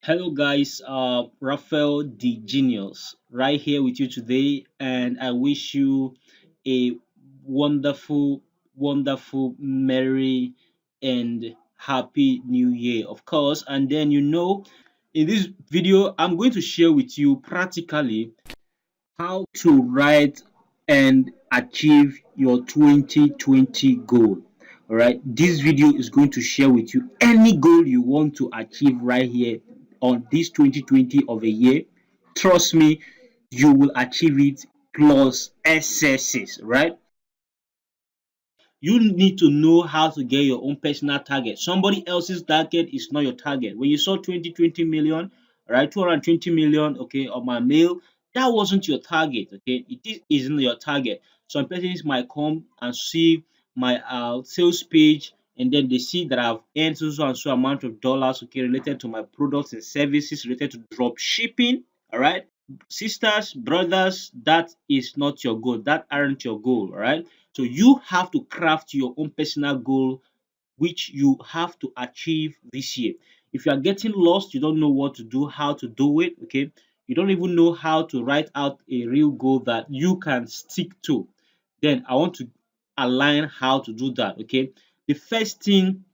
Hello guys, Raphael the Genius right here with you today, and I wish you a wonderful, wonderful, merry, and happy new year, of course. And then in this video, I'm going to share with you practically how to write and achieve your 2020 goal. All right, this video is going to share with you any goal you want to achieve right here on this 2020 of a year. Trust me, you will achieve it plus excesses, right? You need to know how to get your own personal target. Somebody else's target is not your target. When you saw 2020 million, right, 220 million, okay, on my mail, that wasn't your target, okay? Isn't your target. Some persons might come and see my sales page, and then they see that I've earned so and so amount of dollars, okay, related to my products and services, related to drop shipping, all right? Sisters, brothers, that is not your goal. That aren't your goal, all right? So you have to craft your own personal goal which you have to achieve this year. If you are getting lost, you don't know what to do, how to do it, okay? You don't even know how to write out a real goal that you can stick to. Then I want to align how to do that, okay? The first thing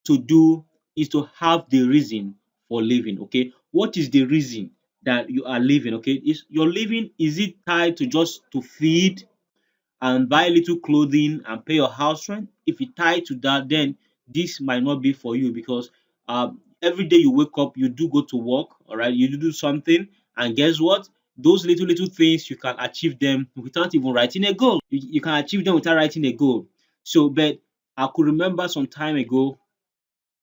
to do is to have the reason for living, okay? What is the reason that you are living, okay? Is your living, is it tied to just to feed and buy little clothing and pay your house rent? If you tie to that, then this might not be for you because every day you wake up, you do go to work, all right? You do something, and guess what? Those little things you can achieve them without even writing a goal. You can achieve them without writing a goal. So, but I could remember some time ago,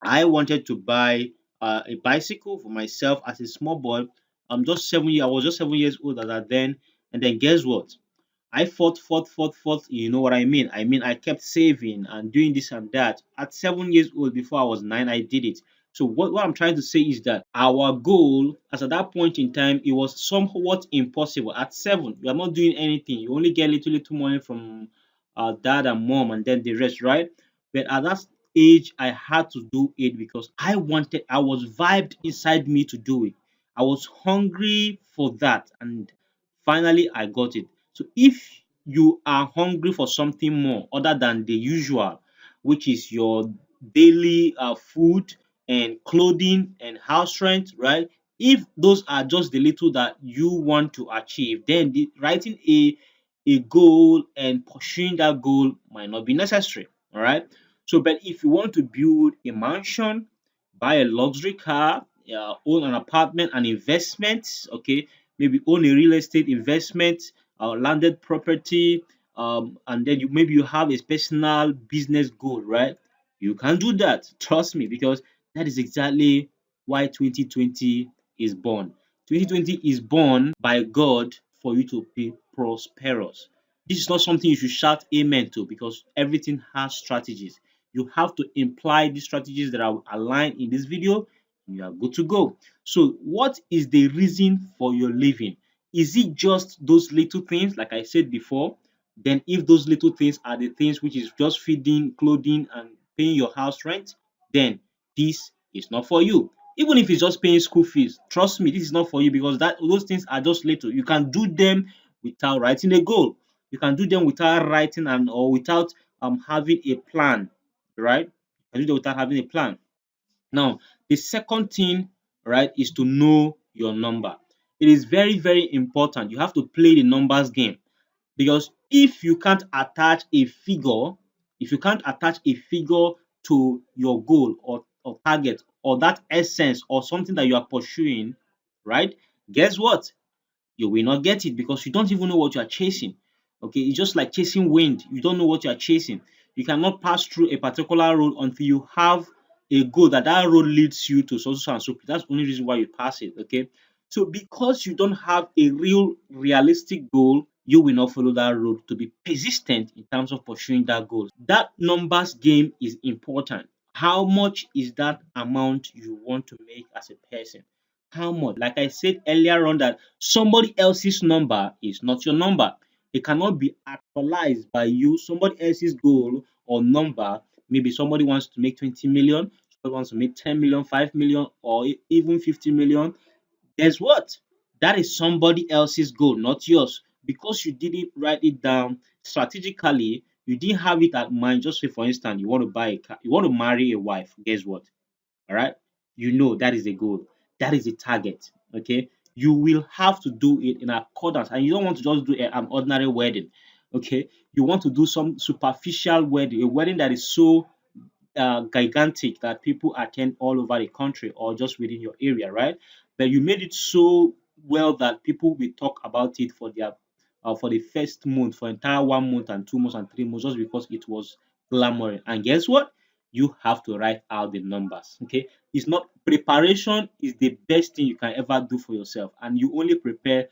I wanted to buy a bicycle for myself as a small boy. I was just 7 years old at that then, and then guess what? I fought. You know what I mean? I mean, I kept saving and doing this and that. At 7 years old, before I was nine, I did it. So what I'm trying to say is that our goal, as at that point in time, it was somewhat impossible. At seven, you are not doing anything. You only get little money from dad and mom, and then the rest, right? But at that age, I had to do it because I was vibed inside me to do it. I was hungry for that, and finally I got it. So if you are hungry for something more other than the usual, which is your daily food and clothing and house rent, right? If those are just the little that you want to achieve, then writing a goal and pursuing that goal might not be necessary. All right. So, but if you want to build a mansion, buy a luxury car, own an apartment, an investment, okay, maybe own a real estate investment, landed property, and then maybe you have a personal business goal, right? You can do that. Trust me, because that is exactly why 2020 is born. 2020 is born by God for you to be prosperous. This is not something you should shout amen to because everything has strategies. You have to imply these strategies that are aligned in this video, and you are good to go. So, what is the reason for your living? Is it just those little things, like I said before? Then, if those little things are the things which is just feeding, clothing, and paying your house rent, then this is not for you. Even if it's just paying school fees, trust me, this is not for you because that those things are just little. You can do them without writing a goal. You can do them without writing and or without having a plan, right? You can do them without having a plan. Now, the second thing, right, is to know your number. It is very, very important. You have to play the numbers game because if you can't attach a figure to your goal or target or that essence or something that you are pursuing, right? Guess what? You will not get it because you don't even know what you are chasing. Okay, it's just like chasing wind. You don't know what you are chasing. You cannot pass through a particular road until you have a goal that road leads you to so and so. That's the only reason why you pass it. Okay, so because you don't have a real realistic goal, you will not follow that road to be persistent in terms of pursuing that goal. That numbers game is important. How much is that amount you want to make as a person? How much? Like I said earlier on, that somebody else's number is not your number. It cannot be actualized by you. Somebody else's goal or number, maybe somebody wants to make 20 million, wants to make 10 million, 5 million, or even 50 million, guess what? That is somebody else's goal, not yours. Because you didn't write it down strategically, you didn't have it at mind. Just say, for instance, you want to buy a car, you want to marry a wife. Guess what? All right, you know that is the goal, that is the target. Okay, you will have to do it in accordance, and you don't want to just do an ordinary wedding. Okay, you want to do some superficial wedding, a wedding that is so gigantic that people attend all over the country or just within your area, right? But you made it so well that people will talk about it for their for the first month, for entire 1 month and 2 months and 3 months, just because it was glamorous. And guess what? You have to write out the numbers. Okay, it's not preparation is the best thing you can ever do for yourself, and you only prepare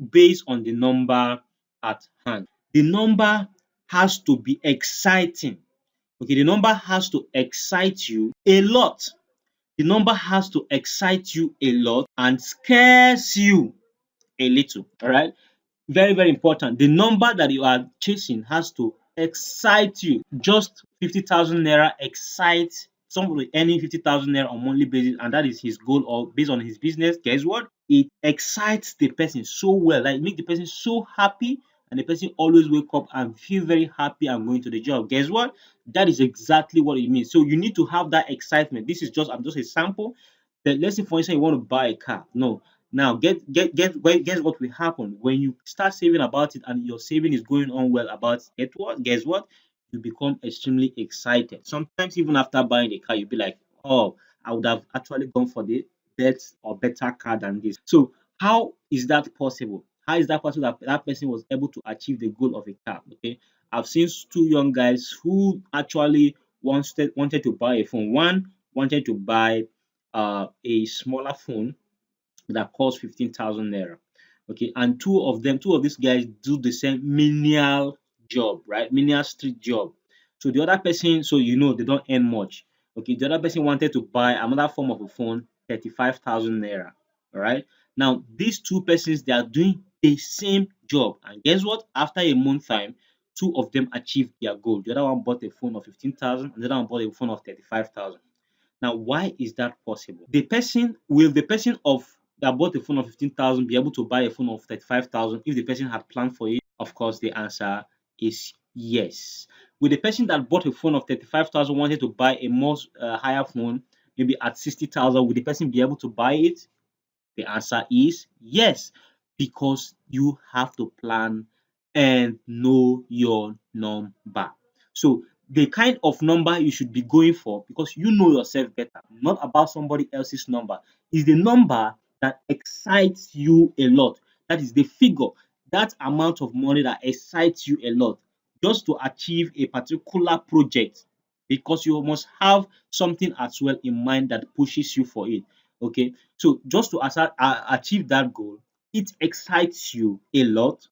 based on the number at hand. The number has to be exciting. Okay, the number has to excite you a lot. The number has to excite you a lot and scares you a little. All right. Very, very important. The number that you are chasing has to excite you. Just 50,000 naira excites somebody earning 50,000 naira on monthly basis, and that is his goal or based on his business. Guess what? It excites the person so well, like make the person so happy, and the person always wake up and feel very happy and going to the job. Guess what? That is exactly what it means. So you need to have that excitement. This is just I'm just a sample. But let's say for instance you want to buy a car. No, now guess what will happen when you start saving about it and your saving is going on well about it. What? Guess what? You become extremely excited. Sometimes even after buying the car, you'll be like, oh, I would have actually gone for the best or better car than this. So how is that possible? How is that possible that that person was able to achieve the goal of a car? Okay. I've seen two young guys who actually wanted to buy a phone. One wanted to buy a smaller phone that costs 15,000 naira. Okay, and two of these guys do the same menial job, right? Menial street job. So the other person, so you know they don't earn much. Okay, the other person wanted to buy another form of a phone, 35,000 naira. All right. Now these two persons they are doing the same job, and guess what? After a month time, two of them achieved their goal. The other one bought a phone of 15,000, and the other one bought a phone of 35,000. Now, why is that possible? The person of that bought a phone of 15,000 be able to buy a phone of 35,000 if the person had planned for it? Of course, the answer is yes. With the person that bought a phone of 35,000 wanted to buy a more higher phone, maybe at 60,000, would the person be able to buy it? The answer is yes, because you have to plan and know your number. So the kind of number you should be going for, because you know yourself better, not about somebody else's number, is the number that excites you a lot. That is the figure, that amount of money that excites you a lot, just to achieve a particular project, because you must have something as well in mind that pushes you for it. Okay, so just to achieve that goal, it excites you a lot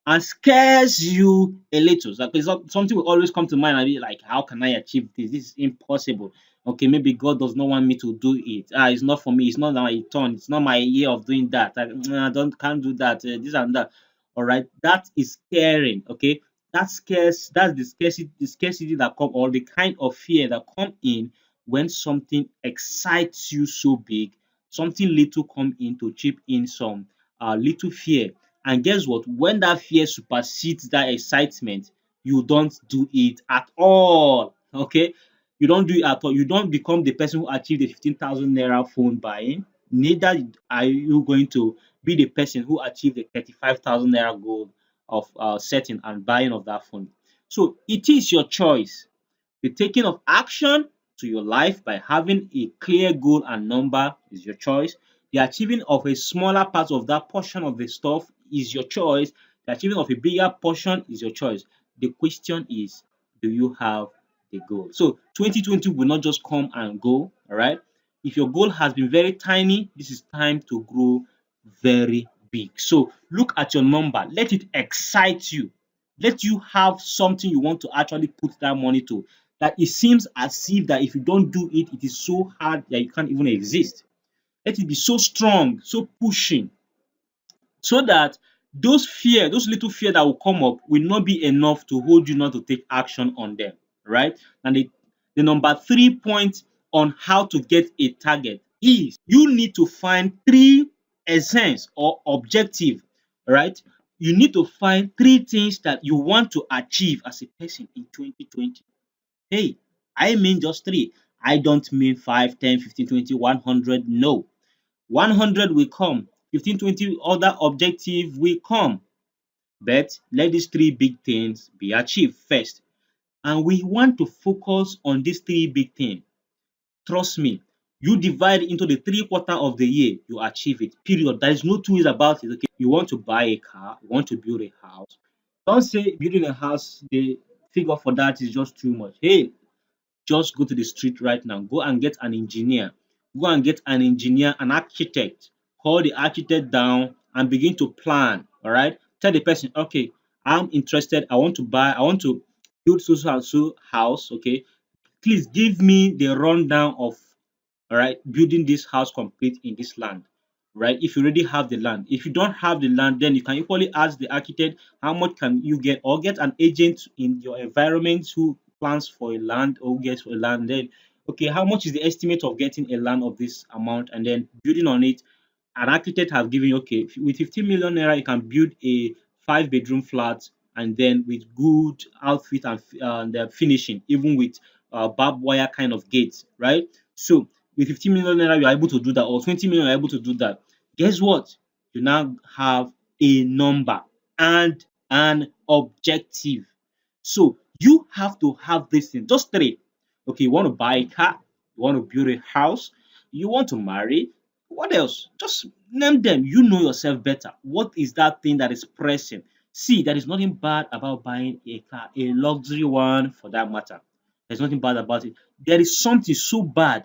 and scares you a little. So it's not, something will always come to mind and be like, how can I achieve this? This is impossible. Okay, maybe God does not want me to do it. It's not for me. It's not my turn. It's not my year of doing that. I don't can't do that. This and that. All right, that is scaring. Okay, that scares. That's the scarcity that come, or the kind of fear that come in when something excites you so big. Something little come in to chip in some little fear, and guess what? When that fear supersedes that excitement, you don't do it at all. Okay? You don't do it at all. You don't become the person who achieved the 15,000 naira phone buying. Neither are you going to be the person who achieved the 35,000 naira goal of setting and buying of that phone. So it is your choice. The taking of action to your life by having a clear goal and number is your choice. The achieving of a smaller part of that portion of the stuff is your choice. The achieving of a bigger portion is your choice. The question is, do you have the goal? So 2020 will not just come and go, all right? If your goal has been very tiny, this is time to grow very big. So look at your number. Let it excite you. Let you have something you want to actually put that money to, that it seems as if that if you don't do it, it is so hard that you can't even exist. Let it be so strong, so pushing, so that those little fear that will come up will not be enough to hold you not to take action on them, right? And the number 3 point on how to get a target is you need to find three essence or objective, right? You need to find three things that you want to achieve as a person in 2020. Hey, I mean just three. I don't mean 5, 10, 15, 20, 100. No. 100 will come. 15, 20 other objective will come. But let these three big things be achieved first. And we want to focus on these three big things. Trust me, you divide into the 3 quarter of the year, you achieve it. Period. There is no two ways about it. Okay, you want to buy a car, you want to build a house. Don't say building a house, the figure for that is just too much. Hey, just go to the street right now. Go and get an engineer. Go and get an engineer, an architect. Call the architect down and begin to plan. All right. Tell the person, okay, I'm interested. I want to build so and so house. Okay. Please give me the rundown of, all right, building this house complete in this land, right? If you already have the land. If you don't have the land, then you can equally ask the architect how much can you get, or get an agent in your environment who plans for a land or gets for a land. Then, okay, how much is the estimate of getting a land of this amount, and then building on it. An architect have given you, okay, with 15 million naira you can build a 5 bedroom flat, and then with good outfit and finishing, even with barbed wire kind of gates, right? So with 15 million naira you are able to do that, or 20 million you are able to do that. Guess what? You now have a number and an objective. So you have to have this thing, just three. Okay, you want to buy a car, you want to build a house, you want to marry. What else? Just name them. You know yourself better. What is that thing that is pressing? See, there is nothing bad about buying a car, a luxury one for that matter. There's nothing bad about it. There is something so bad,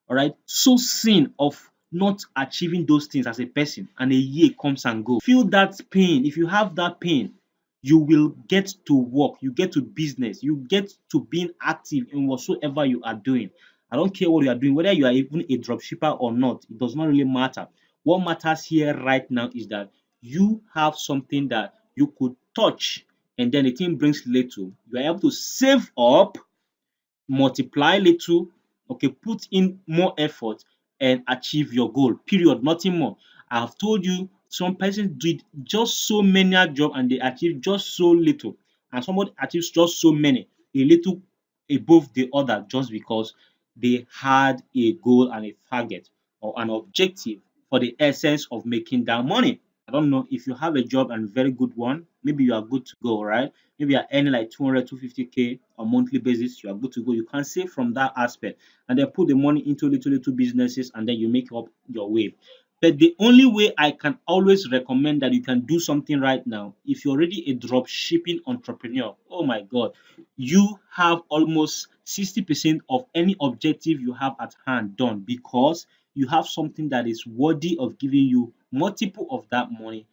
all right, so sin of not achieving those things as a person, and a year comes and goes. Feel that pain. If you have that pain, you will get to work, you get to business, you get to being active in whatsoever you are doing. I don't care what you are doing, whether you are even a dropshipper or not, it does not really matter. What matters here right now is that you have something that you could touch, and then the thing brings little. You are able to save up, multiply little, okay, put in more effort and achieve your goal. Period. Nothing more. I have told you some persons did just so many job and they achieve just so little, and somebody achieves just so many, a little above the other, just because they had a goal and a target or an objective for the essence of making that money. I don't know if you have a job and very good one, maybe you are good to go, right? Maybe you're earning like 200, 250K on monthly basis, you are good to go. You can save from that aspect and then put the money into little businesses, and then you make up your way. But the only way I can always recommend that you can do something right now, if you're already a drop shipping entrepreneur, oh my God, you have almost 60% of any objective you have at hand done, because you have something that is worthy of giving you multiple of that money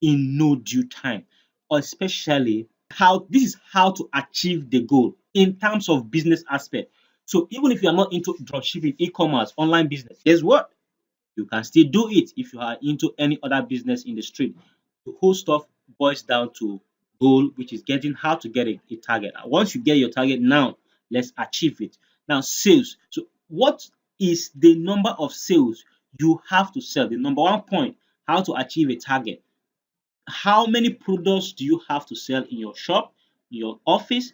in no due time. Especially how this is how to achieve the goal in terms of business aspect. So even if you are not into dropshipping, e-commerce, online business, guess what? You can still do it if you are into any other business in the street. The whole stuff boils down to goal, which is getting how to get a target. And once you get your target, now let's achieve it. Now, sales. So, what is the number of sales you have to sell? The number one point, how to achieve a target. How many products do you have to sell in your shop, in your office?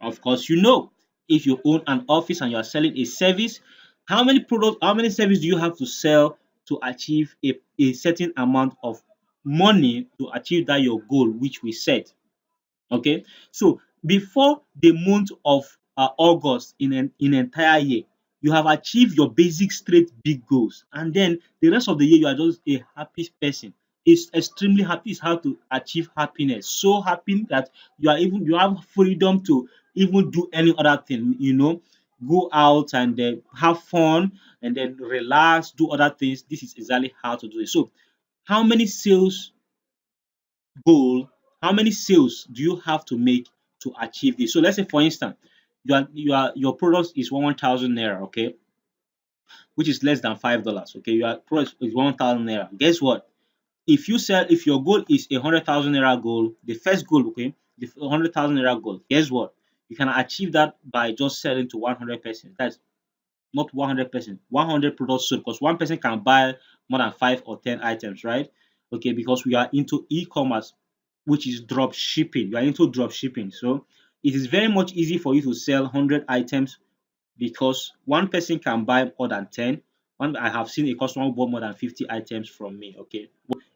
Of course, you know, if you own an office and you are selling a service, how many products, how many services do you have to sell to achieve a certain amount of money to achieve that your goal, which we set? Okay, so before the month of August in entire year, you have achieved your basic straight big goals, and then the rest of the year you are just a happy person. It's extremely happy. It's how to achieve happiness. So happy that you have freedom to even do any other thing. Go out and have fun and then relax, do other things. This is exactly how to do it. So, how many sales goal, how many sales do you have to make to achieve this? So let's say for instance, your product is 1,000 naira, okay, which is less than $5. Okay, your product is 1,000 naira. Guess what? If your goal is 100,000 naira goal, the first goal, okay, the 100,000 naira goal, guess what? You can achieve that by just selling to 100 persons. That's not 100%. 100 products sold because one person can buy more than 5 or 10 items, right? Okay, because we are into e-commerce, which is drop shipping. You are into drop shipping. So it is very much easy for you to sell 100 items because one person can buy more than 10. I have seen a customer who bought more than 50 items from me. Okay.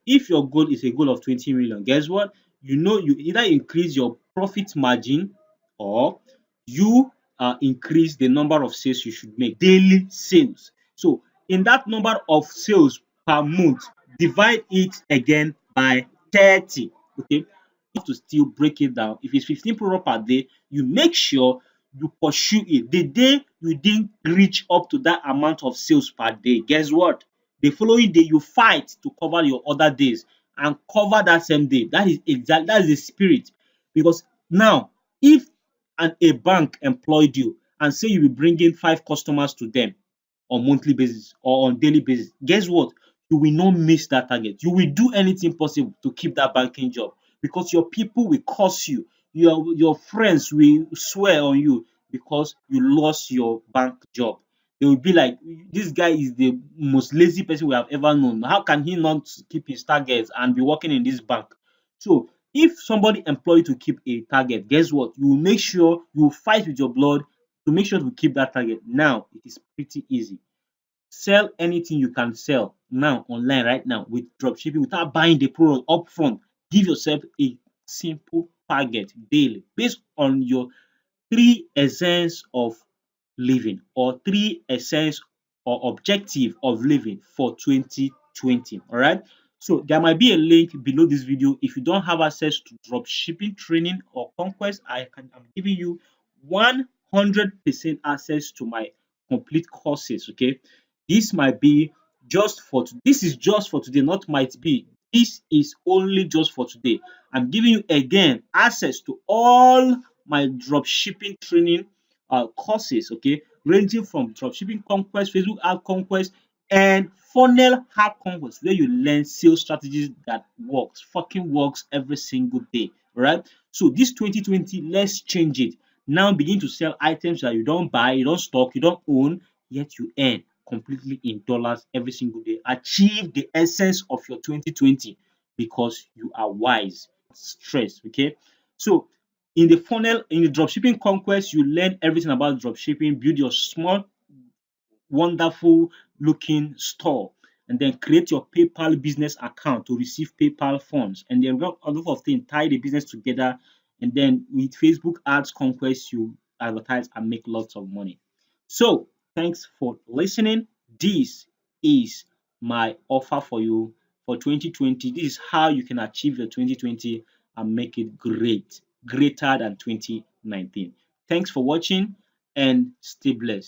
If your goal is a goal of 20 million, guess what? You know, you either increase your profit margin or you increase the number of sales you should make, daily sales. So, in that number of sales per month, divide it again by 30. Okay, have to still break it down. If it's 15 product per day, you make sure you pursue it. The day you didn't reach up to that amount of sales per day, guess what? The following day you fight to cover your other days and cover that same day. That is the spirit. Because now, if a bank employed you and say you will bring in 5 customers to them on monthly basis or on daily basis, guess what? You will not miss that target. You will do anything possible to keep that banking job because your people will curse you. Your friends will swear on you because you lost your bank job. They will be like, this guy is the most lazy person we have ever known. How can he not keep his targets and be working in this bank? So if somebody employ you to keep a target, guess what? You will make sure you will fight with your blood to make sure to keep that target. Now it is pretty easy. Sell anything you can sell now online right now with dropshipping without buying the product upfront. Give yourself a simple target daily based on your 3 essence of living or 3 essence or objective of living for 2020. All right. So there might be a link below this video. If you don't have access to drop shipping training or conquest, I'm giving you 100% access to my complete courses. Okay. This might be this is just for today, not might be. This is only just for today. I'm giving you again access to all my drop shipping training courses, okay, ranging from dropshipping conquest, Facebook ad conquest, and funnel hack conquest, where you learn sales strategies that fucking works every single day. All right. So this 2020, let's change it. Now begin to sell items that you don't buy, you don't stock, you don't own, yet you earn completely in dollars every single day. Achieve the essence of your 2020 because you are wise, stress. Okay. So in the dropshipping conquest, you learn everything about dropshipping, build your small, wonderful looking store, and then create your PayPal business account to receive PayPal funds. And then a lot of things tie the business together. And then with Facebook ads conquest, you advertise and make lots of money. So thanks for listening. This is my offer for you for 2020. This is how you can achieve your 2020 and make it greater than 2019. Thanks for watching and stay blessed.